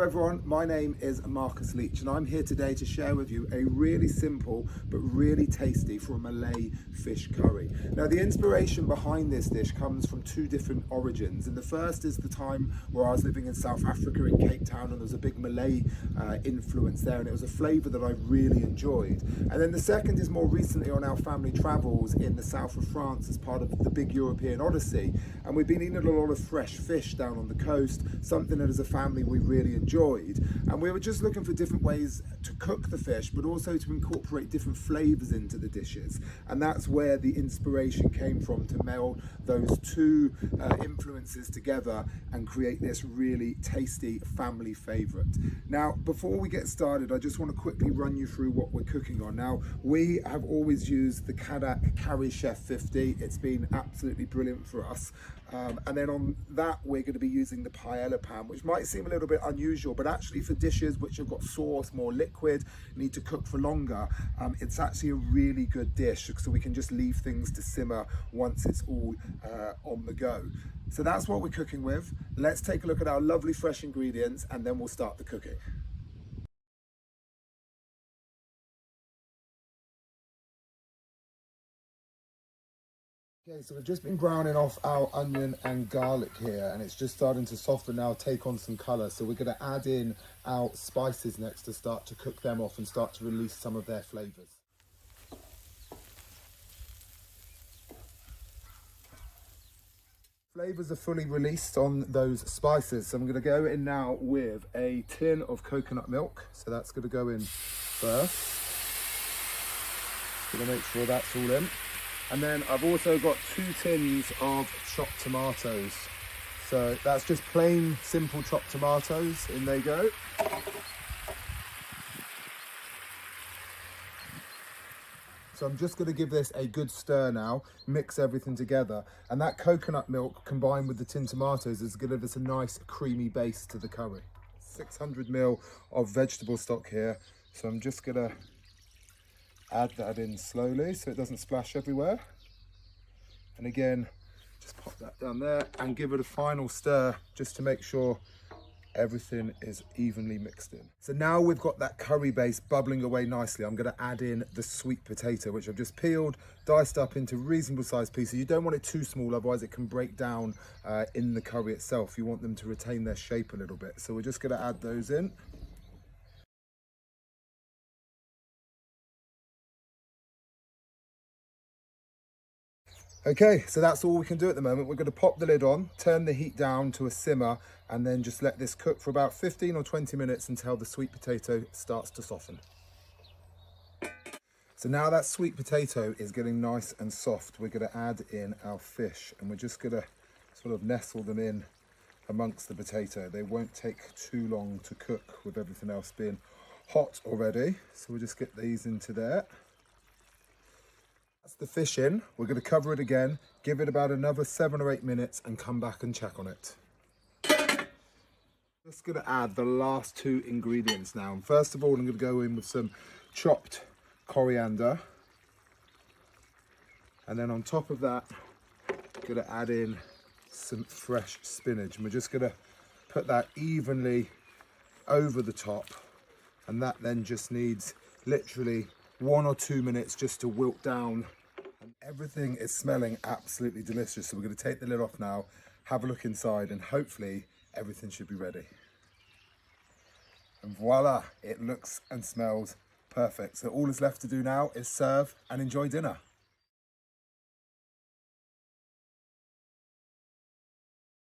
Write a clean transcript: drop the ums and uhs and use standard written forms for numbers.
everyone, my name is Marcus Leach and I'm here today to share with you a really simple but really tasty for a Malay fish curry. Now the inspiration behind this dish comes from two different origins, and the first is the time where I was living in South Africa in Cape Town, and there was a big Malay influence there, and it was a flavour that I really enjoyed. And then the second is more recently on our family travels in the south of France as part of the big European Odyssey, and we've been eating a lot of fresh fish down on the coast, something that as a family we really enjoyed, and we were just looking for different ways to cook the fish but also to incorporate different flavors into the dishes, and that's where the inspiration came from, to meld those two influences together and create this really tasty family favorite. Now before we get started, I just want to quickly run you through what we're cooking on. Now we have always used the CADAC Carri Chef 50. It's been absolutely brilliant for us. And then on that we're going to be using the paella pan, which might seem a little bit unusual, but actually for dishes which have got sauce, more liquid, need to cook for longer, it's actually a really good dish, so we can just leave things to simmer once it's all on the go. So that's what we're cooking with. Let's take a look at our lovely fresh ingredients and then we'll start the cooking. Okay, so we've just been browning off our onion and garlic here, and it's just starting to soften now, take on some colour. So we're going to add in our spices next to start to cook them off and start to release some of their flavours. Flavours are fully released on those spices, so I'm going to go in now with a tin of coconut milk. So that's going to go in first. Going to make sure that's all in. And then I've also got 2 tins of chopped tomatoes. So that's just plain, simple chopped tomatoes. In they go. So I'm just going to give this a good stir now, mix everything together. And that coconut milk combined with the tin tomatoes is going to give us a nice creamy base to the curry. 600 ml of vegetable stock here. So I'm just going to add that in slowly so it doesn't splash everywhere, and again just pop that down there and give it a final stir just to make sure everything is evenly mixed in. So now we've got that curry base bubbling away nicely. I'm going to add in the sweet potato, which I've just peeled, diced up into reasonable sized pieces. You don't want it too small, otherwise it can break down in the curry itself. You want them to retain their shape a little bit, so we're just going to add those in. Okay, so that's all we can do at the moment. We're going to pop the lid on, turn the heat down to a simmer, and then just let this cook for about 15 or 20 minutes until the sweet potato starts to soften. So now that sweet potato is getting nice and soft, we're going to add in our fish, and we're just going to sort of nestle them in amongst the potato. They won't take too long to cook with everything else being hot already. So we'll just get these into there. That's the fish in. We're going to cover it again, give it about another 7 or 8 minutes and come back and check on it. Just going to add the last 2 ingredients now. And first of all, I'm going to go in with some chopped coriander. And then on top of that, I'm going to add in some fresh spinach. And we're just going to put that evenly over the top. And that then just needs literally 1 or 2 minutes just to wilt down, and everything is smelling absolutely delicious. So we're going to take the lid off now, have a look inside, and hopefully everything should be ready. And voila, it looks and smells perfect. So all is left to do now is serve and enjoy dinner.